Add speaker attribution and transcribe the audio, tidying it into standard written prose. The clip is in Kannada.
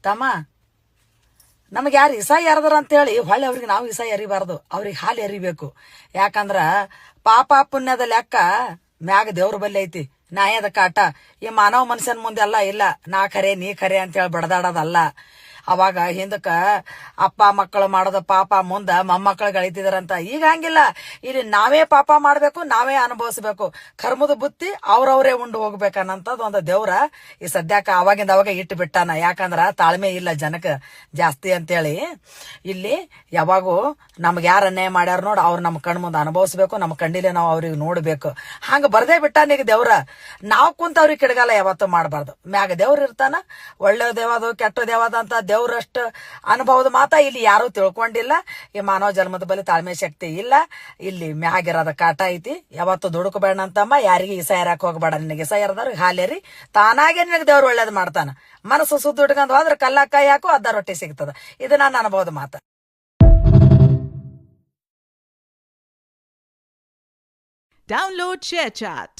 Speaker 1: ತಮ್ಮ ನಮಗೆ ಯಾರು ಇಸ ಯಾರದಾರ ಅಂತೇಳಿ ಹೊಳ್ಳಿ ಅವ್ರಿಗೆ ನಾವು ಇಸ ಎರಿಬಾರ್ದು, ಅವ್ರಿಗೆ ಹಾಲು ಎರಿಬೇಕು. ಯಾಕಂದ್ರ ಪಾಪ ಪುಣ್ಯದ ಲೆಕ್ಕ ಮ್ಯಾಗ ದೇವ್ರ ಬಲ್ಲಿ ಐತಿ, ನ್ಯಾಯದ ಕಾಟ. ಈ ಮಾನವ ಮನುಷ್ಯನ ಮುಂದೆಲ್ಲ ಇಲ್ಲ ನಾ ಖರೆ ನೀ ಖರೆ ಅಂತೇಳಿ ಬಡದಾಡೋದಲ್ಲ. ಅವಾಗ ಹಿಂದಕ್ಕ ಅಪ್ಪ ಮಕ್ಕಳು ಮಾಡೋದ ಪಾಪ ಮುಂದ ಮೊಮ್ಮಕ್ಕಳು ಗಳಿತಿದಾರಂತ. ಈಗ ಹಂಗಿಲ್ಲ, ಇಲ್ಲಿ ನಾವೇ ಪಾಪ ಮಾಡ್ಬೇಕು, ನಾವೇ ಅನುಭವಿಸ್ಬೇಕು. ಕರ್ಮದ ಬುತ್ತಿ ಅವ್ರವ್ರೇ ಉಂಡು ಹೋಗ್ಬೇಕನ್ನಂತದ್ ಒಂದು ದೇವ್ರ ಈ ಸದ್ಯಕ್ಕ ಅವಾಗಿಂದ ಅವಾಗ ಇಟ್ಟು ಬಿಟ್ಟಾನ. ಯಾಕಂದ್ರ ತಾಳ್ಮೆ ಇಲ್ಲ ಜನಕ್ಕೆ ಜಾಸ್ತಿ ಅಂತೇಳಿ ಇಲ್ಲಿ ಯಾವಾಗೂ ನಮ್ಗೆ ಯಾರು ಅನ್ಯಾಯ ಮಾಡ್ಯಾರ ನೋಡ್ ಅವ್ರು ನಮ್ಮ ಕಣ್ ಮುಂದೆ ಅನುಭವಿಸ್ಬೇಕು, ನಮ್ಮ ಕಣ್ಣಿಲೆ ನಾವು ಅವ್ರಿಗೆ ನೋಡ್ಬೇಕು. ಹಂಗ ಬರ್ದೇ ಬಿಟ್ಟಾನೀಗ ದೇವ್ರ. ನಾವು ಕುಂತ ಅವ್ರಿಗೆ ಕಿಡಗಾಲ ಯಾವತ್ತೂ ಮಾಡಬಾರ್ದು. ಮ್ಯಾಗ ದೇವ್ರ ಇರ್ತಾನ, ಒಳ್ಳೆ ದೇವದು ಕೆಟ್ಟ ದೇವದ ಅಂತ ದೇವ್ರಷ್ಟು ಅನುಭವದ ಮಾತಾ ಇಲ್ಲಿ ಯಾರು ತಿಳ್ಕೊಂಡಿಲ್ಲ. ಈ ಮಾನವ ಜನ್ಮದ ಬಳಿ ತಾಳ್ಮೆ ಶಕ್ತಿ ಇಲ್ಲ. ಇಲ್ಲಿ ಮ್ಯಾಗಿರೋದ ಕಾಟ ಐತಿ. ಯಾವತ್ತು ದುಡುಕಬೇಡ ಅಂತಮ್ಮ, ಯಾರಿಗೆ ಇಸ ಏರಕ್ ಹೋಗ್ಬೇಡ. ನಿನಗೆ ಇಸ ಏರದವ್ರಿಗೆ ಹಾಲೇರಿ ತಾನಾಗೆ ನಿನಗೆ ದೇವ್ರು ಒಳ್ಳೇದ್ ಮಾಡ್ತಾನ. ಮನಸ್ಸು ಸುದ್ದು ಇಟ್ಕೊಂಡ್ ಹೋದ್ರೆ ಕಲ್ಲ ಕೈ ಹಾಕು ಅರ್ಧ ರೊಟ್ಟಿ ಸಿಗ್ತದ. ಇದು ನನ್ನ ಅನುಭವದ ಮಾತ.
Speaker 2: Download ShareChat.